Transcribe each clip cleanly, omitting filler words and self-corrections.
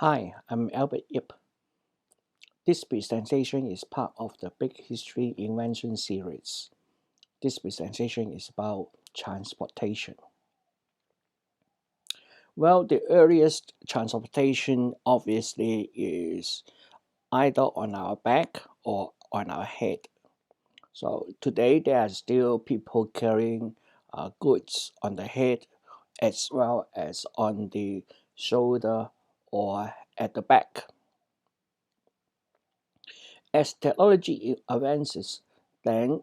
Hi, I'm Albert Yip. This presentation is part of the Big History Invention series. This presentation is about transportation. Well, the earliest transportation obviously is either on our back or on our head. So today there are still people carrying goods on the head as well as on the shoulder or at the back. As technology advances, then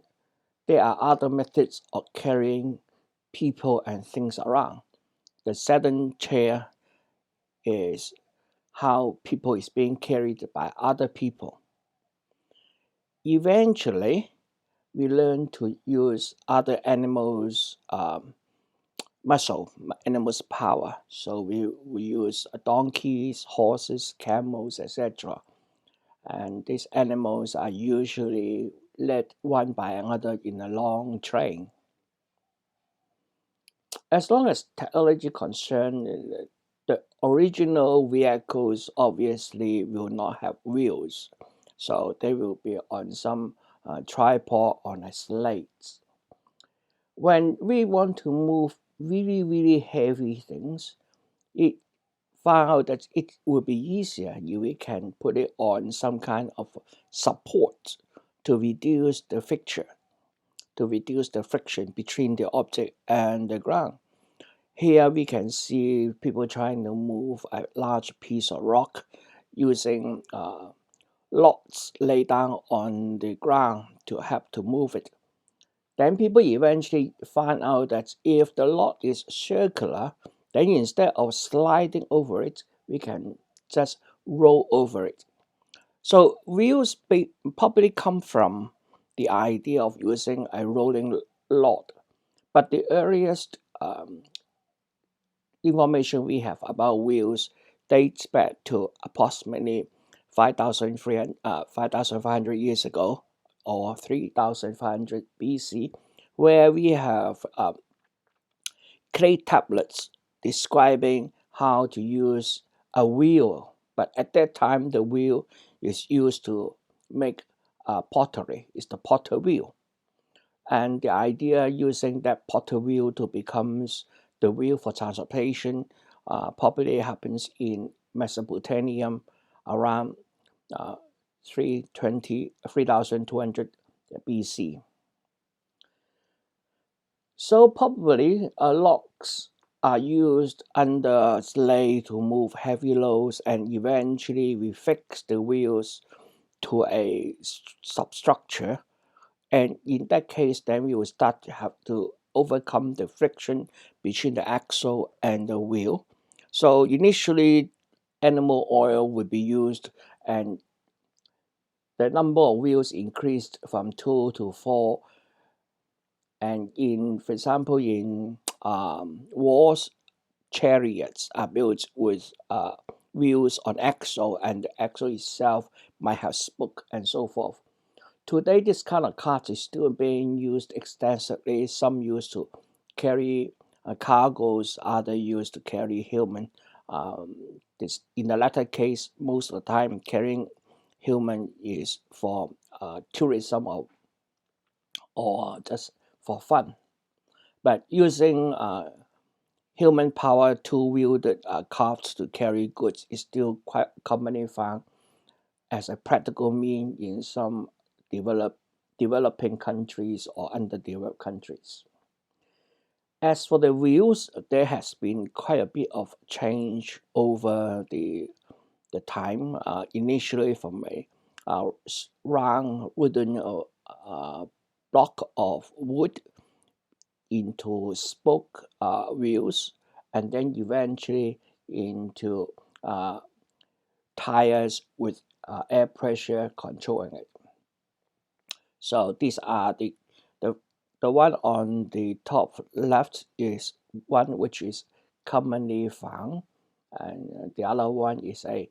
there are other methods of carrying people and things around. The sedan chair is how people is being carried by other people. Eventually, we learn to use other animals' muscle, animals' power. So we use donkeys, horses, camels, etc. And these animals are usually led one by another in a long train. As long as technology concerned, the original vehicles obviously will not have wheels, so they will be on some tripod on a slate. When we want to move really heavy things, it found out that it will be easier if we can put it on some kind of support to reduce the friction between the object and the ground. Here we can see people trying to move a large piece of rock using logs laid down on the ground to help to move it. Then people eventually find out that if the log is circular, then instead of sliding over it, we can just roll over it. So wheels probably come from the idea of using a rolling log, but the earliest information we have about wheels dates back to approximately 5,500 years ago or 3,500 BC, where we have clay tablets describing how to use a wheel. But at that time, the wheel is used to make pottery. It's the potter wheel. And the idea using that potter wheel to becomes the wheel for transportation probably happens in Mesopotamia around uh, 3,200 BC. So probably logs are used under sleigh to move heavy loads, and eventually we fix the wheels to a substructure. And in that case, then we will start to have to overcome the friction between the axle and the wheel. So initially, animal oil would be used, and the number of wheels increased from two to four. And for example, in wars, chariots are built with wheels on axle, and the axle itself might have spoke and so forth. Today, this kind of cart is still being used extensively. Some used to carry cargoes, others used to carry human. In the latter case, most of the time, carrying human is for tourism or just for fun. But using human power two-wheeled carts to carry goods is still quite commonly found as a practical mean in some developing countries or underdeveloped countries. As for the wheels, there has been quite a bit of change over the time. Initially, from a round wooden block of wood into spoke wheels, and then eventually into uh, tires with air pressure controlling it. So these are the the one on the top left is one which is commonly found, and the other one is a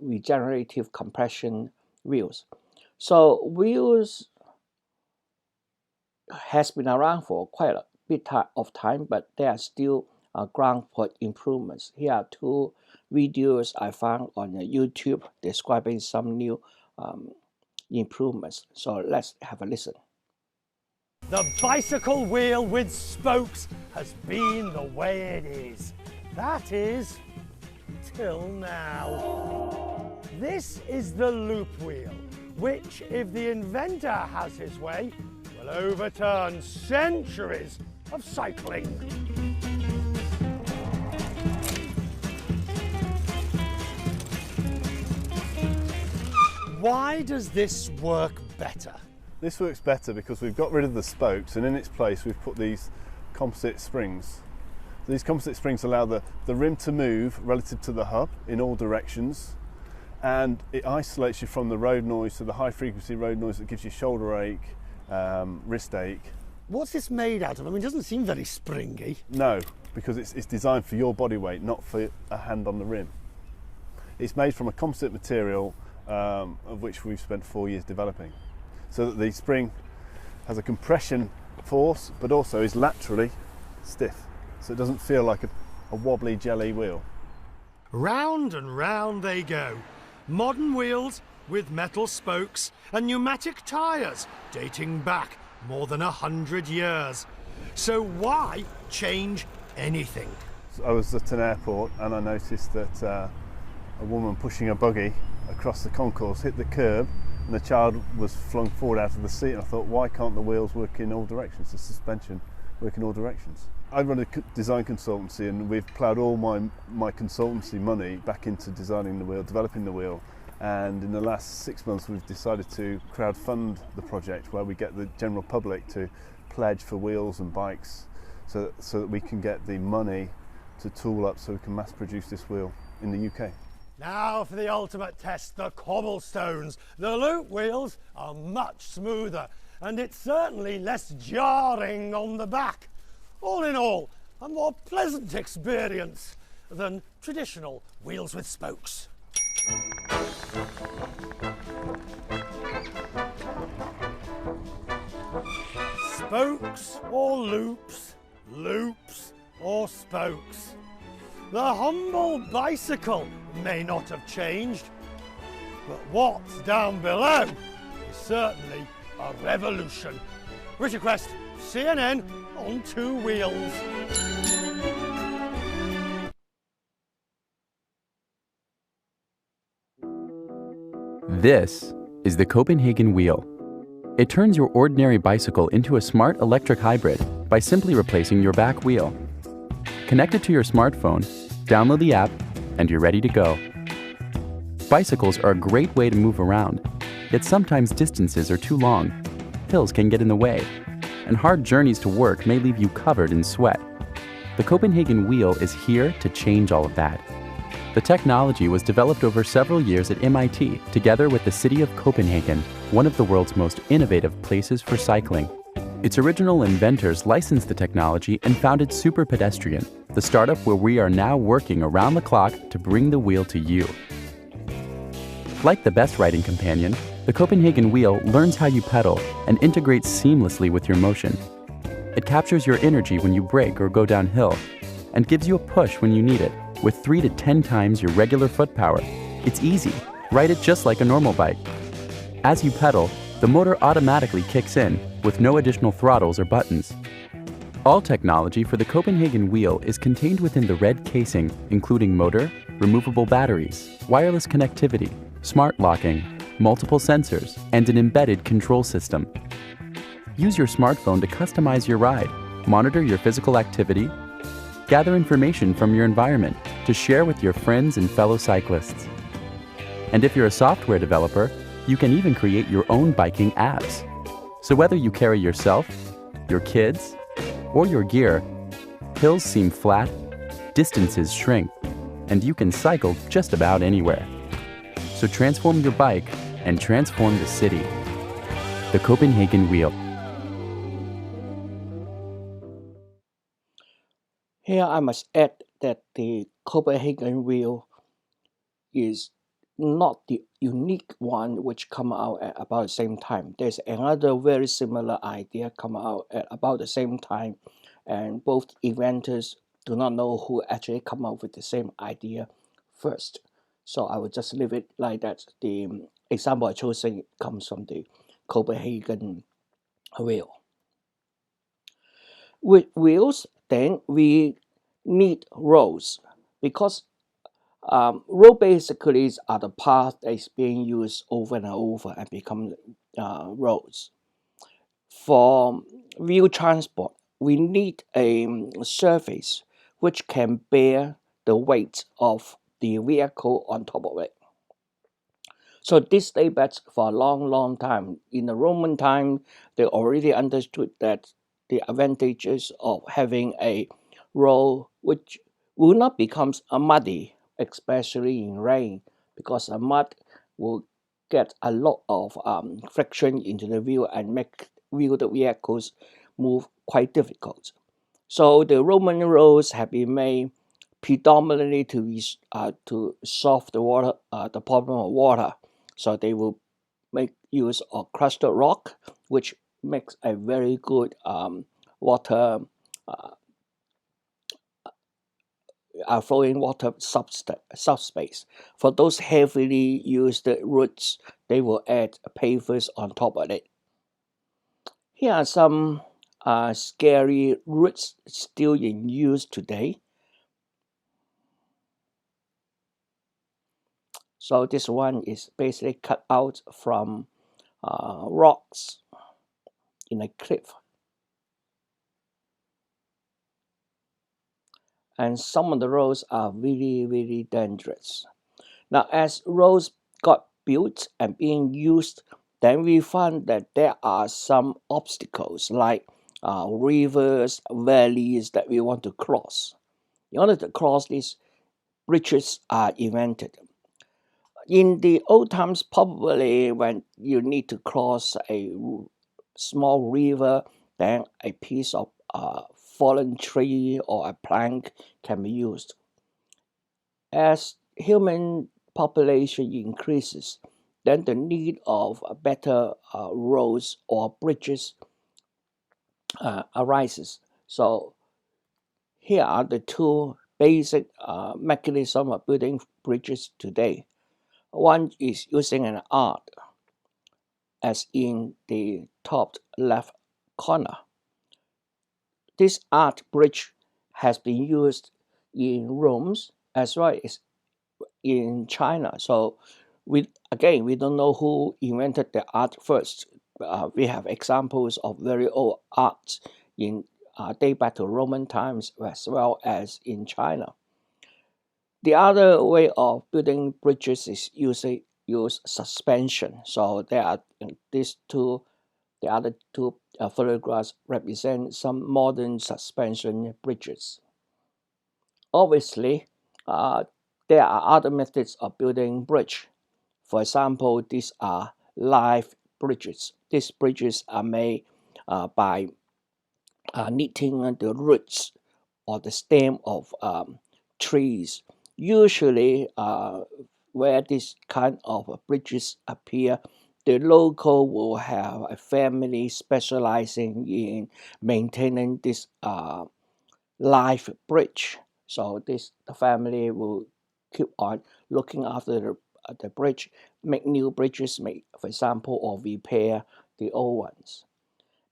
regenerative compression wheels. So wheels has been around for quite a bit of time, but they are still ground for improvements. Here are two videos I found on YouTube describing some new improvements. So let's have a listen. The bicycle wheel with spokes has been the way it is. That is, till now. This is the loop wheel, which, if the inventor has his way, will overturn centuries of cycling. Why does this work better? This works better because we've got rid of the spokes, and in its place we've put these composite springs. These composite springs allow the rim to move relative to the hub in all directions, and it isolates you from the road noise, so the high frequency road noise that gives you shoulder ache, wrist ache. What's this made out of? I mean, it doesn't seem very springy. No, because it's designed for your body weight, not for a hand on the rim. It's made from a composite material of which we've spent 4 years developing, so that the spring has a compression force but also is laterally stiff, so it doesn't feel like a wobbly jelly wheel. Round and round they go. Modern wheels with metal spokes and pneumatic tyres dating back more than 100 years. So why change anything? I was at an airport and I noticed that a woman pushing a buggy across the concourse hit the curb and the child was flung forward out of the seat, and I thought, why can't the wheels work in all directions, the suspension work in all directions? I run a design consultancy, and we've ploughed all my consultancy money back into designing the wheel, developing the wheel, and in the last 6 months we've decided to crowdfund the project, where we get the general public to pledge for wheels and bikes so that we can get the money to tool up so we can mass produce this wheel in the UK. Now for the ultimate test, the cobblestones. The loop wheels are much smoother, and it's certainly less jarring on the back. All in all, a more pleasant experience than traditional wheels with spokes. Spokes or loops, loops or spokes. The humble bicycle may not have changed, but what's down below is certainly a revolution. Richard Quest, CNN on 2 wheels. This is the Copenhagen wheel. It turns your ordinary bicycle into a smart electric hybrid by simply replacing your back wheel. Connect it to your smartphone, download the app, and you're ready to go. Bicycles are a great way to move around, yet sometimes distances are too long, hills can get in the way, and hard journeys to work may leave you covered in sweat. The Copenhagen wheel is here to change all of that. The technology was developed over several years at MIT, together with the city of Copenhagen, one of the world's most innovative places for cycling. Its original inventors licensed the technology and founded Super Pedestrian, the startup where we are now working around the clock to bring the wheel to you. Like the best riding companion, the Copenhagen wheel learns how you pedal and integrates seamlessly with your motion. It captures your energy when you brake or go downhill, and gives you a push when you need it, with 3 to 10 times your regular foot power. It's easy. Ride it just like a normal bike. As you pedal, the motor automatically kicks in, with no additional throttles or buttons. All technology for the Copenhagen wheel is contained within the red casing, including motor, removable batteries, wireless connectivity, smart locking, multiple sensors, and an embedded control system. Use your smartphone to customize your ride, monitor your physical activity, gather information from your environment to share with your friends and fellow cyclists. And if you're a software developer, you can even create your own biking apps. So whether you carry yourself, your kids, or your gear, hills seem flat, distances shrink, and you can cycle just about anywhere. So transform your bike and transform the city. The Copenhagen wheel. Here I must add that the Copenhagen wheel is not the unique one which come out at about the same time. There's another very similar idea come out at about the same time, and both inventors do not know who actually come up with the same idea first. So I will just leave it like that. The example I chosen comes from the Copenhagen wheel. With wheels, then we need roads because road basically are the path that is being used over and over and become roads. For wheel transport, we need a surface which can bear the weight of the vehicle on top of it. So this dates back for a long, long time. In the Roman time, they already understood that the advantages of having a road which will not become muddy, especially in rain, because a mud will get a lot of friction into the wheel and make wheeled vehicles move quite difficult. So the Roman roads have been made predominantly to solve the problem of water. So they will make use of crushed rock, which makes a very good water flowing water subspace. For those heavily used routes, they will add pavers on top of it. Here are some scary routes still in use today. So this one is basically cut out from rocks in a cliff. And some of the roads are really, really dangerous. Now, as roads got built and being used, then we found that there are some obstacles like rivers, valleys that we want to cross. In order to cross these, bridges are invented. In the old times, probably when you need to cross a small river, then a piece of fallen tree or a plank can be used. As human population increases, then the need of better roads or bridges arises. So here are the two basic mechanisms of building bridges today. One is using an arc, as in the top left corner. This arch bridge has been used in Rome as well as in China. So we don't know who invented the art first. We have examples of very old art in date back to Roman times as well as in China. The other way of building bridges is use suspension. So there are these two. The other two photographs represent some modern suspension bridges. Obviously, there are other methods of building bridge. For example, these are live bridges. These bridges are made by knitting the roots or the stem of trees. Usually, where this kind of bridges appear, the local will have a family specializing in maintaining this live bridge. So the family will keep on looking after the bridge, make new bridges, make, for example, or repair the old ones.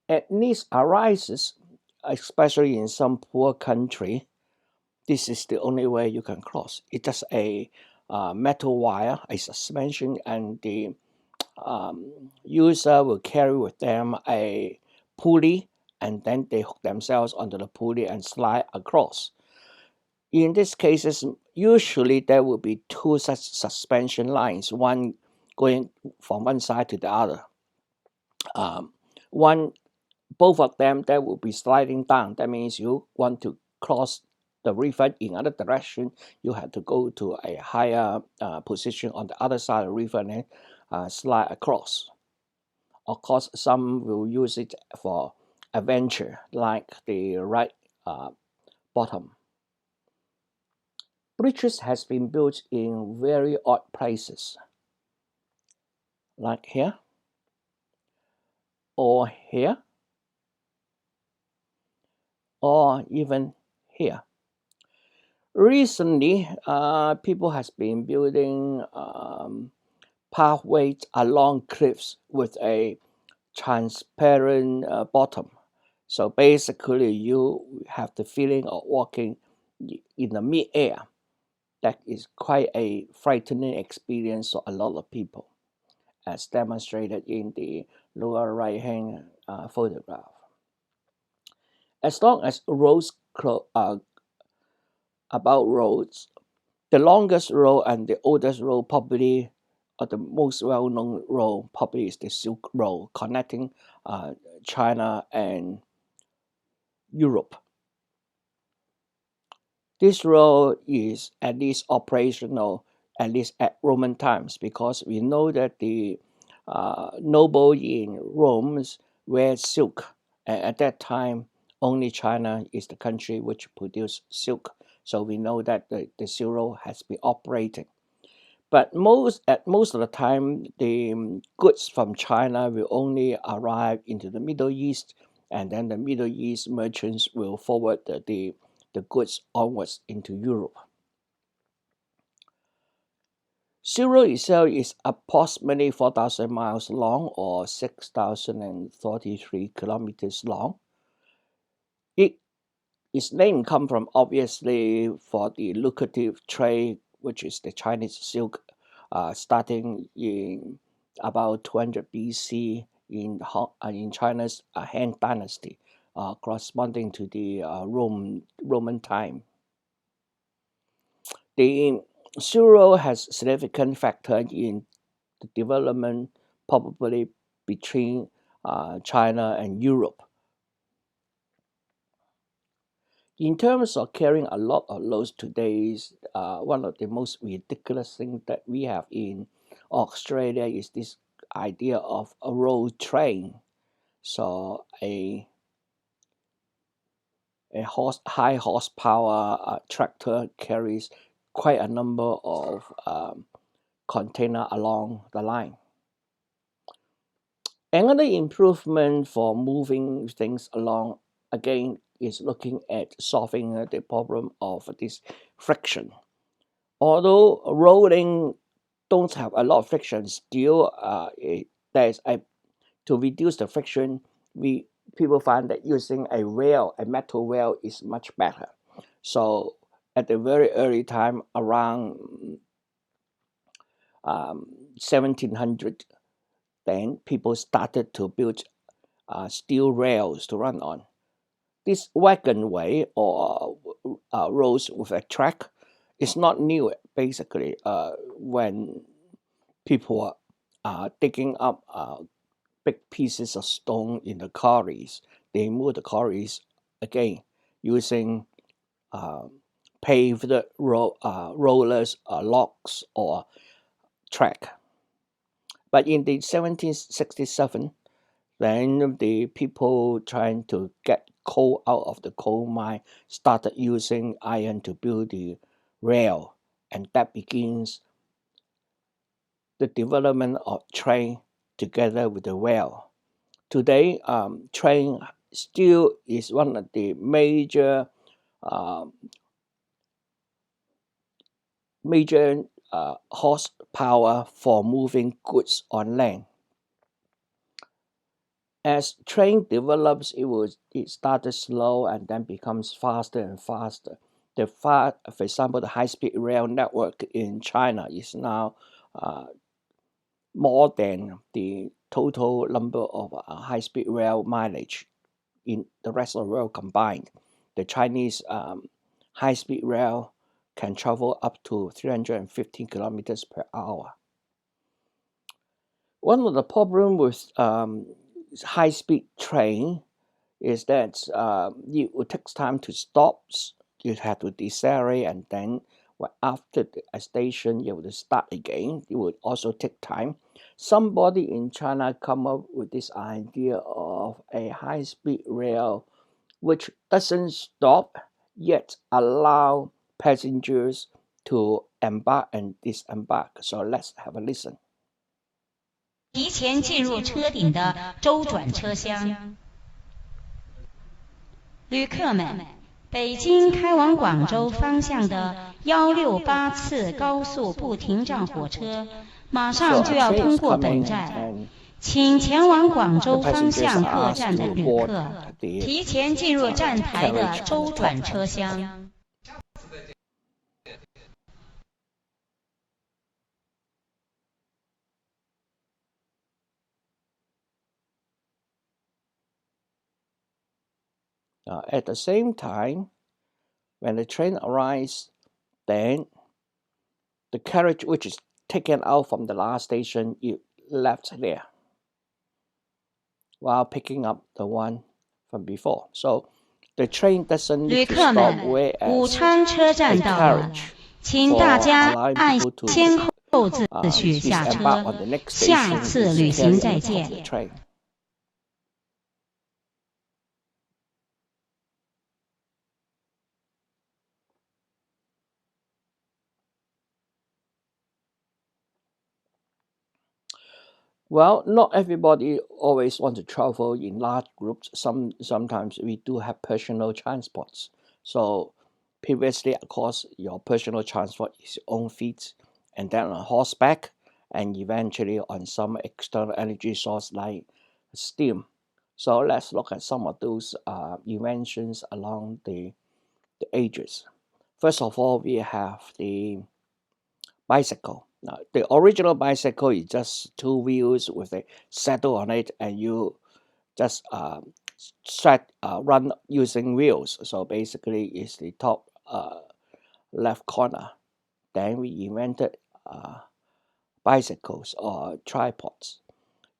And needs arises, especially in some poor country. This is the only way you can cross. It's just a metal wire, a suspension, and the user will carry with them a pulley, and then they hook themselves onto the pulley and slide across. In these cases, usually there will be two such suspension lines, one going from one side to the other. One, both of them, they will be sliding down. That means you want to cross the river in other direction, you have to go to a higher position on the other side of the river and then slide across. Of course, some will use it for adventure, like the right bottom. Bridges has been built in very odd places, like here, or here, or even here. Recently, people has been building pathways along cliffs with a transparent bottom. So basically, you have the feeling of walking in the mid-air. That is quite a frightening experience for a lot of people, as demonstrated in the lower right-hand photograph. As long as roads about roads, the longest road and the oldest road probably, or the most well-known road probably is the Silk Road connecting China and Europe. This road is at least operational, at least at Roman times, because we know that the noble in Rome wear silk, and at that time, only China is the country which produced silk. So we know that the Silk Road has been operating. But most of the time, the goods from China will only arrive into the Middle East, and then the Middle East merchants will forward the goods onwards into Europe. Silk Road itself is approximately 4,000 miles long or 6,033 kilometers long. Its name comes from obviously for the lucrative trade, which is the Chinese silk, starting in about 200 BC in China's Han Dynasty, corresponding to the Roman time. The Silk Road has significant factor in the development, probably between China and Europe. In terms of carrying a lot of loads today, one of the most ridiculous things that we have in Australia is this idea of a road train. So a high horsepower tractor carries quite a number of container along the line. Another improvement for moving things along again is looking at solving the problem of this friction. Although rolling don't have a lot of friction, still to reduce the friction, people find that using a metal rail is much better. So at the very early time, around 1700, then people started to build steel rails to run on. This wagon way or roads with a track is not new. Basically, when people are digging up big pieces of stone in the quarries, they move the quarries again using paved rollers, logs, or track. But in the 1767, then the people trying to get coal out of the coal mine started using iron to build the rail, and that begins the development of train together with the rail. Today, train still is one of the major horsepower for moving goods on land. As train develops, it started slow and then becomes faster and faster. For example, the high-speed rail network in China is now more than the total number of high-speed rail mileage in the rest of the world combined. The Chinese high-speed rail can travel up to 315 kilometers per hour. One of the problems with high-speed train is that it takes time to stop. You have to decelerate, and then after a station, you have to start again. It would also take time. Somebody in China come up with this idea of a high-speed rail which doesn't stop yet allow passengers to embark and disembark. So let's have a listen. 提前进入车顶的周转车厢。旅客们，北京开往广州方向的168次高速不停站火车马上就要通过本站，请前往广州方向各站的旅客提前进入站台的周转车厢。At the same time, when the train arrives, then the carriage which is taken out from the last station is left there while picking up the one from before. So the train doesn't 旅 need to 客 stop 们，武 whereas 昌车站 a 到了， carriage 请 for 大家 allowing 按 people to 先后秩序 is 下 embarked 车 on the。next 下 station 次 is 旅行 carried 再 on top of the 见。 train. Well, not everybody always want to travel in large groups. Sometimes we do have personal transports. So previously, of course, your personal transport is your own feet, and then on horseback, and eventually on some external energy source like steam. So let's look at some of those inventions along the ages. First of all, we have the bicycle. Now, the original bicycle is just two wheels with a saddle on it, and you just run using wheels. So basically, it's the top left corner. Then we invented bicycles or tripods.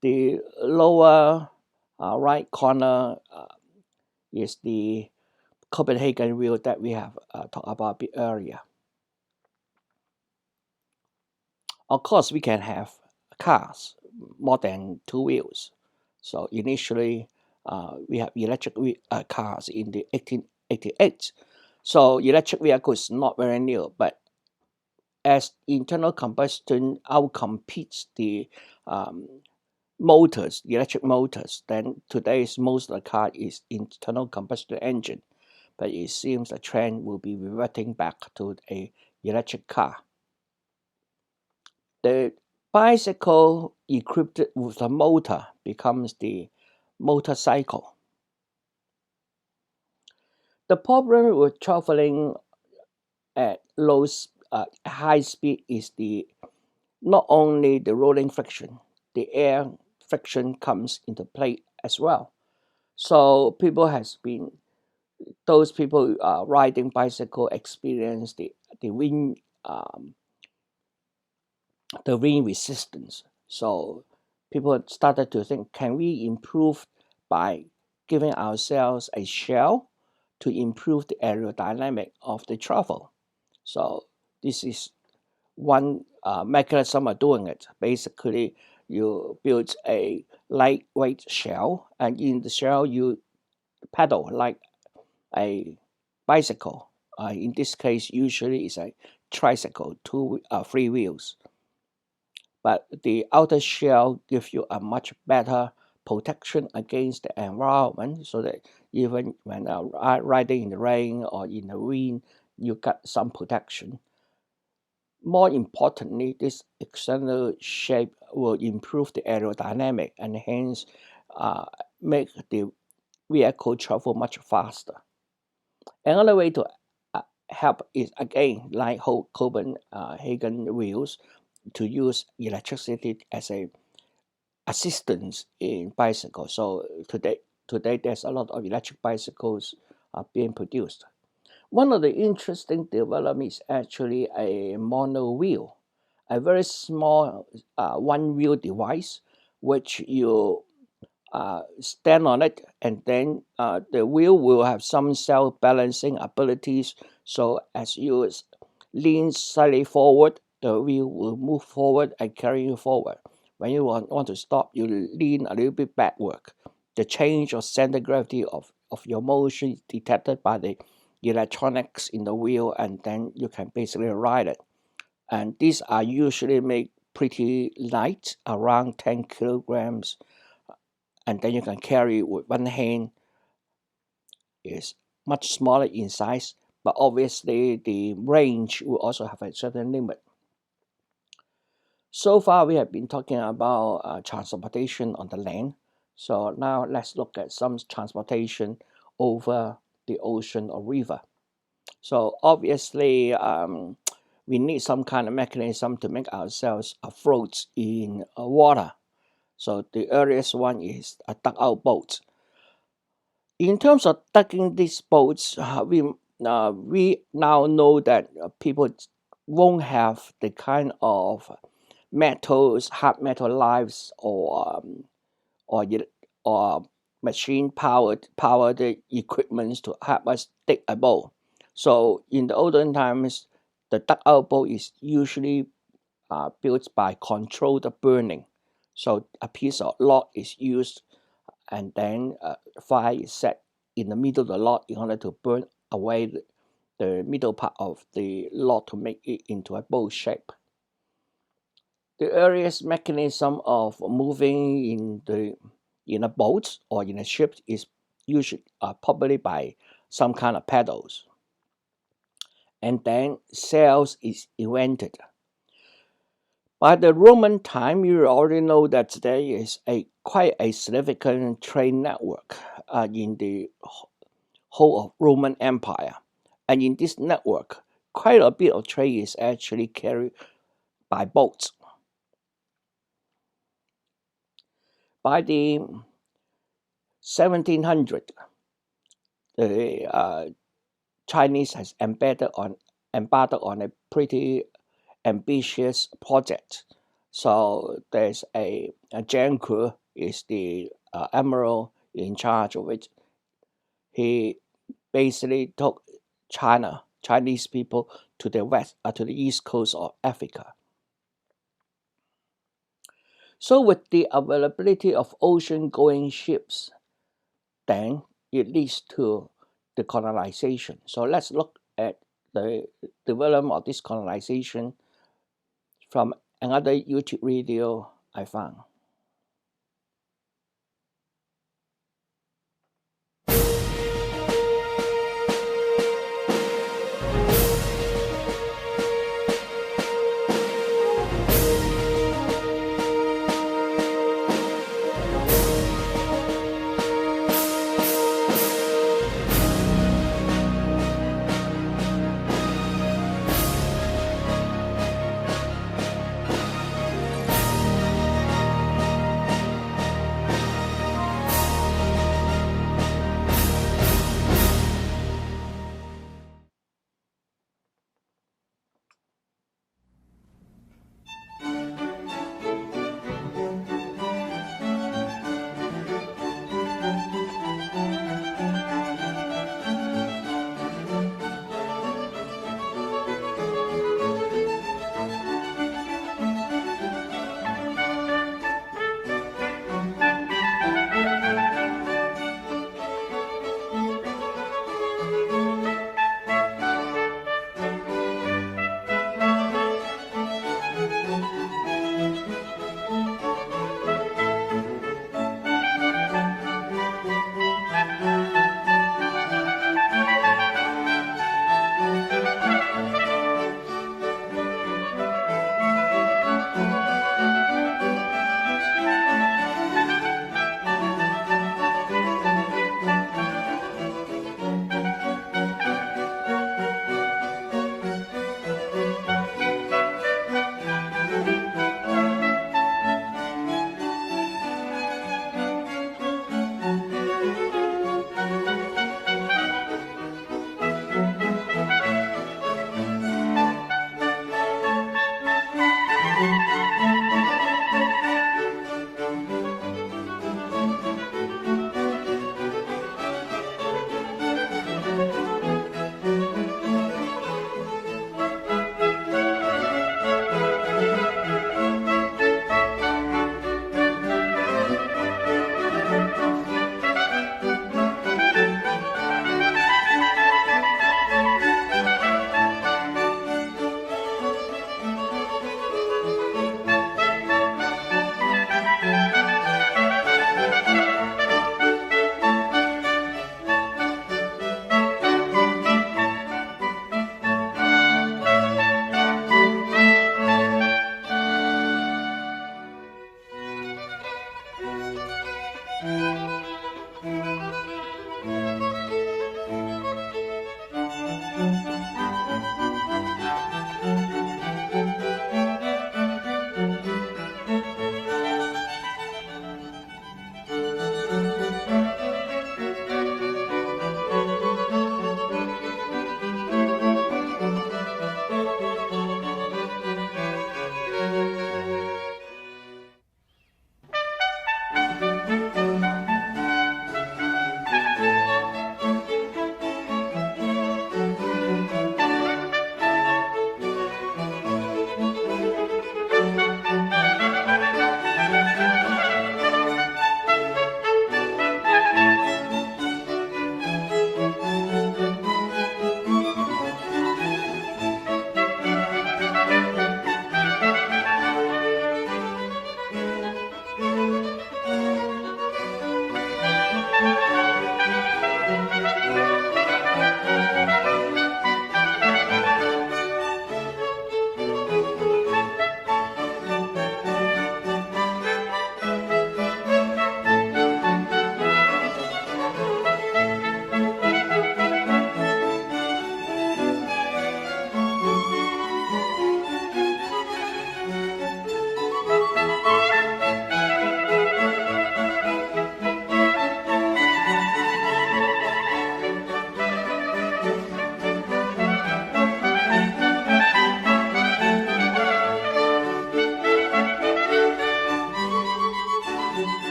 The lower right corner is the Copenhagen wheel that we have talked about a bit earlier. Of course, we can have cars more than two wheels. So initially, we have electric cars in the 1888. So electric vehicles not very new, but as internal combustion outcompetes the motors, the electric motors, then today's most of the car is internal combustion engine. But it seems the trend will be reverting back to a electric car. The bicycle equipped with a motor becomes the motorcycle. The problem with traveling at high speed is not only the rolling friction, the air friction comes into play as well. So those people riding bicycle experience the wind resistance. So people started to think, can we improve by giving ourselves a shell to improve the aerodynamic of the travel? So this is one mechanism of doing it. Basically, you build a lightweight shell, and in the shell you pedal like a bicycle. In this case, usually it's a tricycle, three wheels. But the outer shell gives you a much better protection against the environment, so that even when riding in the rain or in the wind, you got some protection. More importantly, this external shape will improve the aerodynamic and hence make the vehicle travel much faster. Another way to help is again like Copenhagen wheels, to use electricity as a assistance in bicycles. So today there's a lot of electric bicycles being produced. One of the interesting developments is actually a mono wheel, a very small one wheel device which you stand on it, and then the wheel will have some self-balancing abilities. So as you lean slightly forward, the wheel will move forward and carry you forward. When you want to stop, you lean a little bit backward. The change of center of gravity of your motion is detected by the electronics in the wheel, and then you can basically ride it. And these are usually made pretty light, around 10 kilograms, and then you can carry with one hand is much smaller in size, but obviously the range will also have a certain limit. So far, we have been talking about transportation on the land. So now let's look at some transportation over the ocean or river. So obviously, we need some kind of mechanism to make ourselves afloat in water. So the earliest one is a dugout boat. In terms of tugging these boats, we now know that people won't have the kind of hard metal lives or machine powered equipments to help us dig a boat. So in the olden times, the dugout boat is usually built by controlled burning. So a piece of log is used, and then fire is set in the middle of the log in order to burn away the middle part of the log to make it into a boat shape. The earliest mechanism of moving in a boat or in a ship is usually probably by some kind of pedals. And then sails is invented. By the Roman time, you already know that there is quite a significant trade network in the whole of Roman Empire. And in this network, quite a bit of trade is actually carried by boats. By the 1700, the Chinese has embarked on a pretty ambitious project. So there's a Jianke is the admiral in charge of it. He basically took Chinese people to the west, to the east coast of Africa. So with the availability of ocean-going ships, then it leads to the colonization. So let's look at the development of this colonization from another YouTube video I found.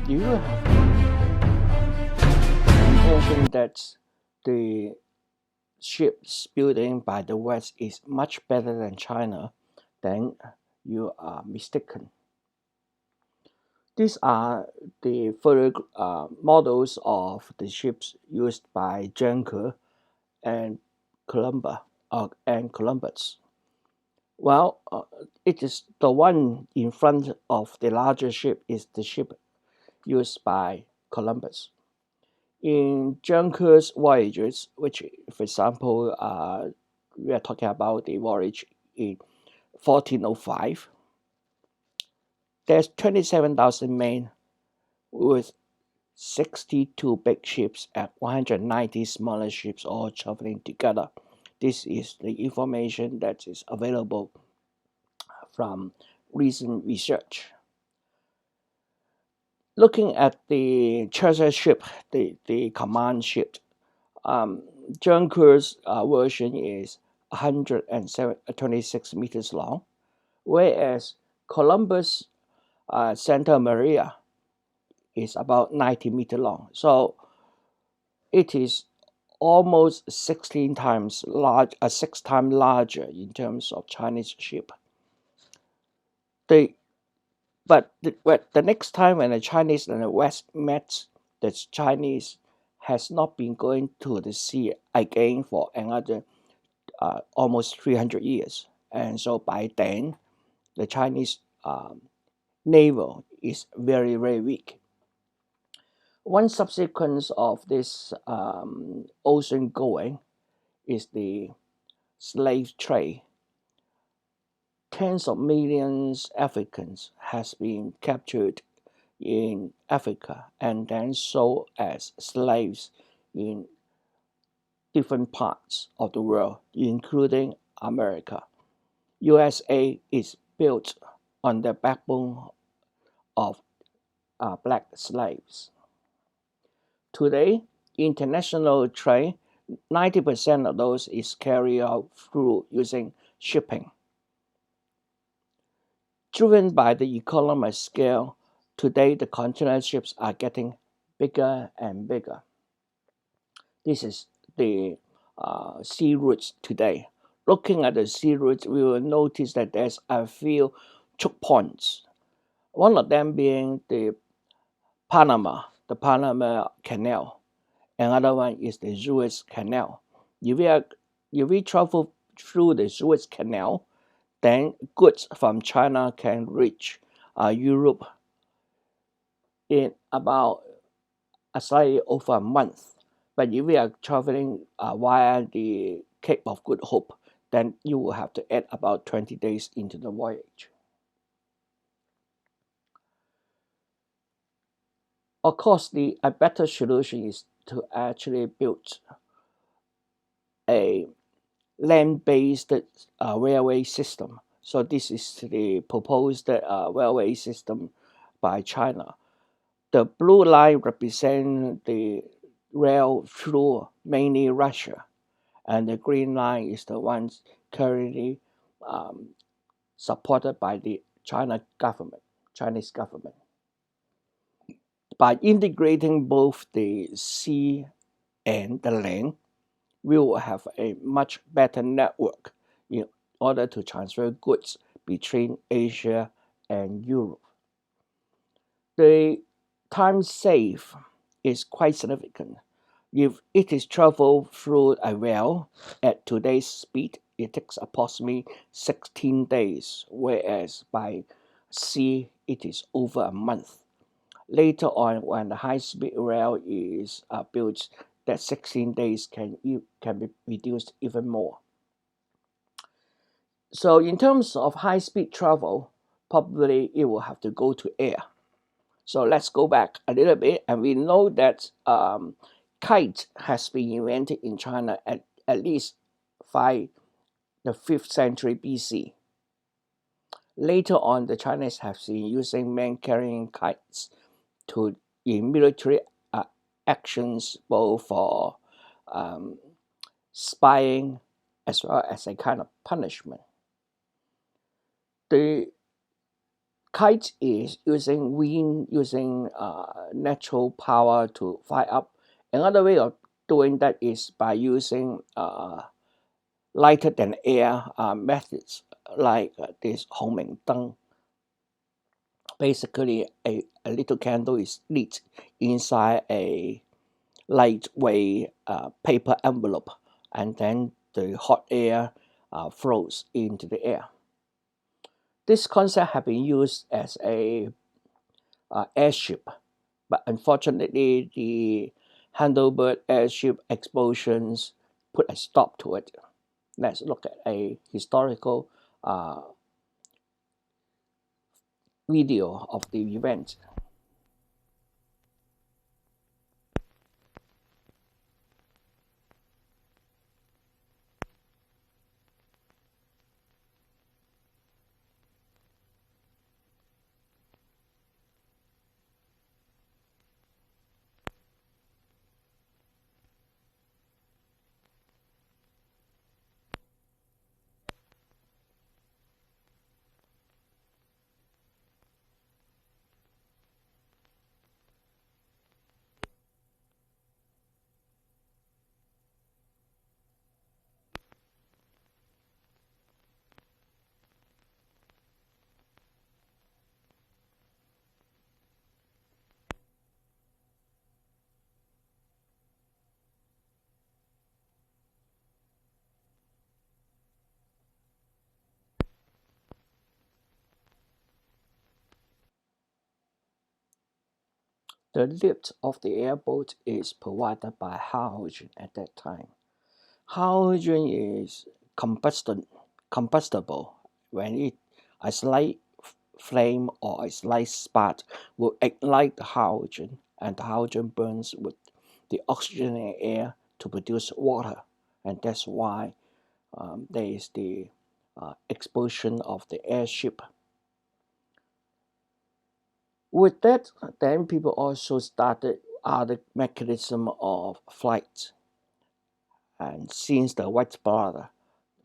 You have intention that the ships building by the West is much better than China, then you are mistaken. These are the further models of the ships used by Jenker and Columbus. Well, it is the one in front of the larger ship is the ship used by Columbus. In Junkers voyages, which, for example, we are talking about the voyage in 1405, there's 27,000 men with 62 big ships and 190 smaller ships all traveling together. This is the information that is available from recent research. Looking at the treasure ship, the command ship, Junkers version is 126 meters long, whereas Columbus Santa Maria is about 90 meters long. So it is almost 16 times large, 6 times larger in terms of Chinese ship. But the next time when the Chinese and the West met, the Chinese has not been going to the sea again for another almost 300 years. And so by then, the Chinese naval is very, very weak. One subsequence of this ocean going is the slave trade. Tens of millions of Africans has been captured in Africa and then sold as slaves in different parts of the world, including America. USA is built on the backbone of black slaves. Today, international trade, 90% of those is carried out through using shipping. Driven by the economy of scale, today the container ships are getting bigger and bigger. This is the sea routes today. Looking at the sea routes, we will notice that there's a few choke points. One of them being the Panama Canal. Another one is the Suez Canal. If we travel through the Suez Canal, then goods from China can reach Europe in about slightly over a month. But if we are traveling via the Cape of Good Hope, then you will have to add about 20 days into the voyage. Of course, a better solution is to actually build a land-based railway system. So this is the proposed railway system by China. The blue line represents the rail through mainly Russia, and the green line is the ones currently supported by the Chinese government. By integrating both the sea and the land, we will have a much better network in order to transfer goods between Asia and Europe. The time saved is quite significant. If it is traveled through a rail at today's speed, it takes approximately 16 days, whereas by sea it is over a month. Later on, when the high-speed rail is built, that 16 days can be reduced even more. So in terms of high-speed travel, probably it will have to go to air. So let's go back a little bit, and we know that kite has been invented in China at least by the 5th century BC. Later on, the Chinese have been using man-carrying kites in military actions, both for spying as well as a kind of punishment. The kite is using wind, using natural power to fly up. Another way of doing that is by using lighter than air methods like this homing deng. Basically, a little candle is lit inside a lightweight paper envelope, and then the hot air flows into the air. This concept has been used as a airship, but unfortunately the Hindenburg airship explosions put a stop to it. Let's look at a historical video of the event. The lift of the airboat is provided by hydrogen at that time. Hydrogen is combustible when a slight flame or a slight spark will ignite the hydrogen, and the hydrogen burns with the oxygen in the air to produce water, and that's why there is the explosion of the airship. With that, then people also started other mechanism of flight. And since the White Blood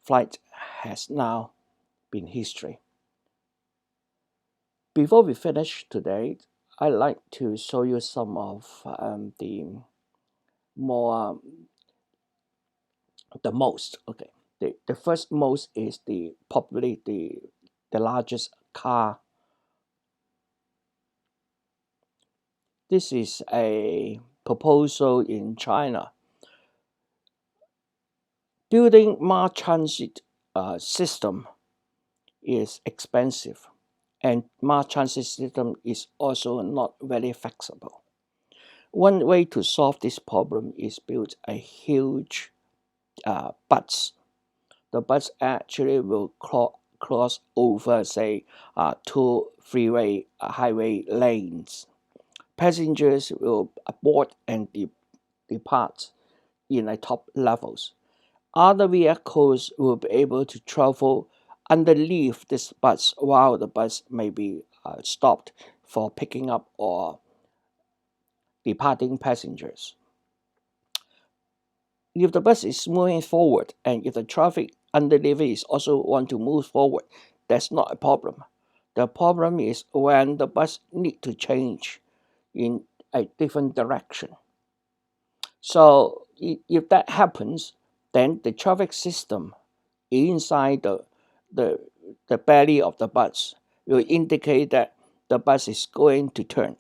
flight has now been history. Before we finish today, I'd like to show you some of the more, the most. Okay, the first most is probably the largest car. This is a proposal in China. Building mass transit system is expensive, and mass transit system is also not very flexible. One way to solve this problem is build a huge bus. The bus actually will cross over, say, two freeway highway lanes. Passengers will board and depart in the top levels. Other vehicles will be able to travel underneath this bus while the bus may be stopped for picking up or departing passengers. If the bus is moving forward and if the traffic underneath is also want to move forward, that's not a problem. The problem is when the bus need to change in a different direction. So if that happens, then the traffic system inside the belly of the bus will indicate that the bus is going to turn.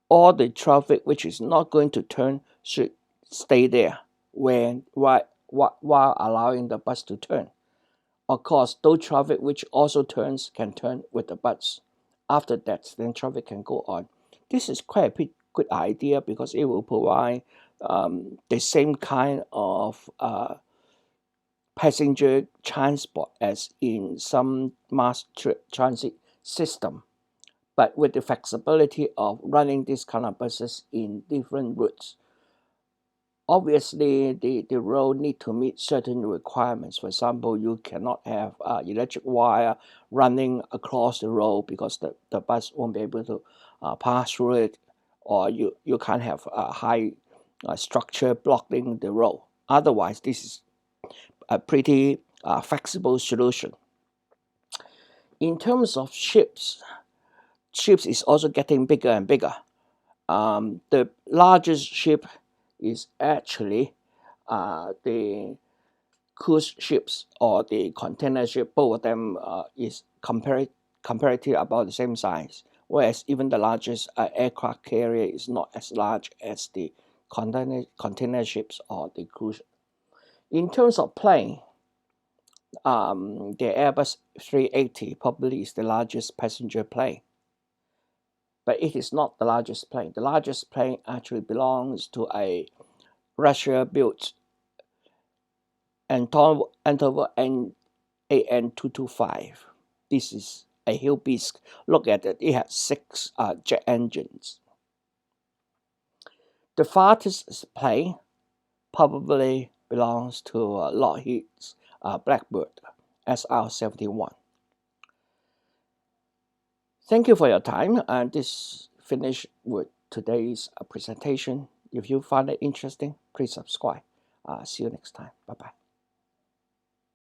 All the traffic which is not going to turn should stay there while allowing the bus to turn. Of course, those traffic which also turns can turn with the bus. After that, then traffic can go on. This is quite a pretty good idea because it will provide the same kind of passenger transport as in some mass transit system, but with the flexibility of running this kind of buses in different routes. Obviously, the road need to meet certain requirements. For example, you cannot have electric wire running across the road because the bus won't be able to pass through it, or you can't have a high structure blocking the road. Otherwise, this is a pretty flexible solution. In terms of ships is also getting bigger and bigger. The largest ship is actually the cruise ships or the container ship. Both of them is comparatively about the same size, whereas even the largest aircraft carrier is not as large as the container ships or the cruise. In terms of plane, the Airbus 380 probably is the largest passenger plane. But it is not the largest plane. The largest plane actually belongs to a Russia-built Antonov AN-225. This is a Hill Beast. Look at it. It has 6 jet engines. The fastest plane probably belongs to Lockheed's Blackbird SR-71. Thank you for your time, and this finished with today's presentation. If you find it interesting, please subscribe. See you next time. Bye-bye.